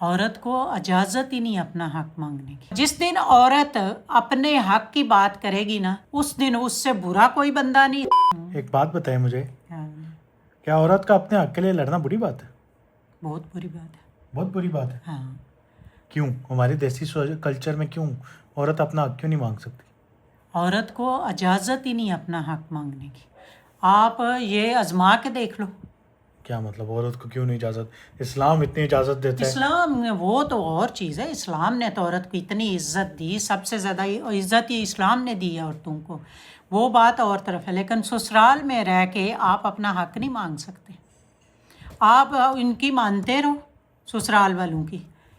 عورت کو اجازت ہی نہیں اپنا حق مانگنے کی. جس دن عورت اپنے حق کی بات کرے گی نا اس دن اس سے برا کوئی بندہ نہیں. ایک بات بتائیں مجھے، کیا عورت کا اپنے حق کے لیے لڑنا بری بات ہے؟ بہت بری بات ہے. بہت بری بات ہے. ہاں. کیوں؟ ہماری دیسی کلچر میں کیوں عورت اپنا حق کیوں نہیں مانگ سکتی؟ عورت کو اجازت ہی نہیں اپنا حق مانگنے کی. آپ یہ آزما کے دیکھ لو. کیا مطلب عورت کو کیوں نہیں اجازت؟ اسلام اتنی اجازت دیتا ہے. اسلام وہ تو اور چیز ہے. اسلام نے تو عورت کو اتنی عزت دی، سب سے زیادہ عزت ہی اسلام نے دی ہے عورتوں کو، وہ بات اور طرف ہے. لیکن سسرال میں رہ کے آپ اپنا حق نہیں مانگ سکتے. آپ ان کی مانتے رہو، سسرال والوں کی،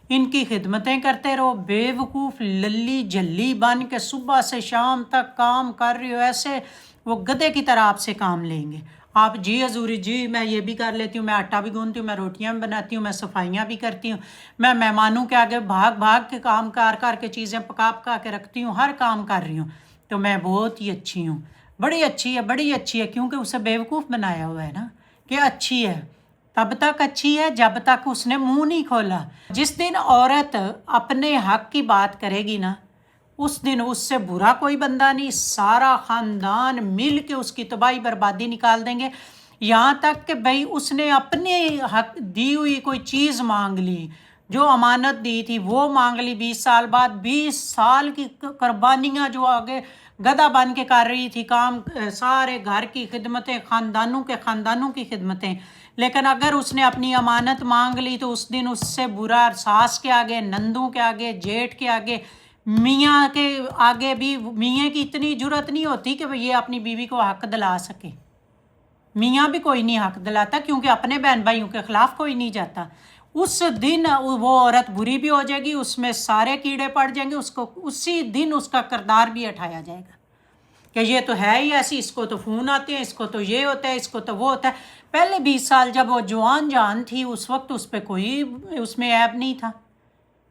ان کی خدمتیں کرتے رہو، بے وقوف للی جلی بن کے صبح سے شام تک کام کر رہی ہو، ایسے وہ گدھے کی طرح آپ سے کام لیں گے. آپ جی حضوری جی میں یہ بھی کر لیتی ہوں، میں آٹا بھی گوندتی ہوں، میں روٹیاں بھی بناتی ہوں، میں صفائیاں بھی کرتی ہوں، میں مہمانوں کے آگے بھاگ بھاگ کے کام کر کے چیزیں پکا کے رکھتی ہوں، ہر کام کر رہی ہوں، تو میں بہت ہی اچھی ہوں. بڑی اچھی ہے، بڑی اچھی ہے، کیونکہ اسے بیوقوف بنایا ہوا ہے نا کہ اچھی ہے. تب تک اچھی ہے جب تک اس نے منہ نہیں کھولا. جس دن عورت اپنے حق کی بات کرے گی نا اس دن اس سے برا کوئی بندہ نہیں. سارا خاندان مل کے اس کی تباہی بربادی نکال دیں گے. یہاں تک کہ بھائی اس نے اپنے حق دی ہوئی کوئی چیز مانگ لی، جو امانت دی تھی وہ مانگ لی، 20 سال بعد 20 سال کی قربانیاں جو آگے گدھا بن کے کر رہی تھی کام، سارے گھر کی خدمتیں، خاندانوں کی خدمتیں، لیکن اگر اس نے اپنی امانت مانگ لی تو اس دن اس سے برا ساس کے آگے، نندوں کے آگے، جیٹھ کے آگے، میاں کے آگے بھی. میاں کی اتنی جرت نہیں ہوتی کہ یہ اپنی بیوی کو حق دلا سکے. میاں بھی کوئی نہیں حق دلاتا کیونکہ اپنے بہن بھائیوں کے خلاف کوئی نہیں جاتا. اس دن وہ عورت بری بھی ہو جائے گی، اس میں سارے کیڑے پڑ جائیں گے، اس کو اسی دن اس کا کردار بھی اٹھایا جائے گا کہ یہ تو ہے ہی ایسی، اس کو تو فون آتے ہیں، اس کو تو یہ ہوتا ہے، اس کو تو وہ ہوتا ہے. پہلے 20 سال جب وہ جوان تھی اس وقت اس پہ کوئی اس میں عیب نہیں تھا.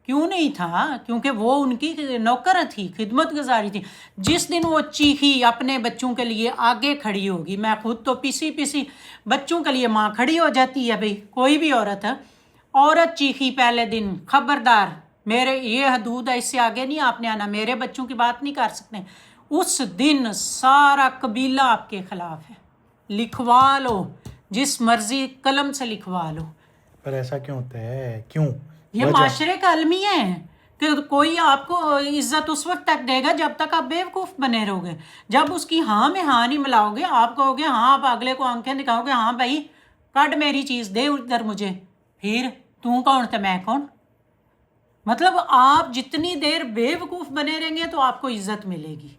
کیوں نہیں تھا؟ کیونکہ وہ ان کی نوکر تھی، خدمت گزاری تھی. جس دن وہ چیخی اپنے بچوں کے لیے آگے کھڑی ہوگی، میں خود تو پیسی بچوں کے لیے ماں کھڑی ہو جاتی ہے. بھئی کوئی بھی عورت چیخی پہلے دن، خبردار میرے یہ حدود ہے، اس سے آگے نہیں آپ نے آنا، میرے بچوں کی بات نہیں کر سکتے. اس دن سارا قبیلہ آپ کے خلاف ہے. لکھوا لو، جس مرضی قلم سے لکھوا لو. پر ایسا کیوں ہوتا ہے؟ کیوں؟ یہ معاشرے کا المیہ ہے کہ کوئی آپ کو عزت اس وقت تک دے گا جب تک آپ بیوقوف بنے رہو گے. جب اس کی ہاں میں ہاں نہیں ملاؤ گے، آپ کہو گے ہاں، آپ اگلے کو آنکھیں دکھاؤ گے ہاں بھائی کٹ میری چیز دے ادھر مجھے، پھر تو کون تھا میں کون. مطلب آپ جتنی دیر بیوقوف بنے رہیں گے تو آپ کو عزت ملے گی.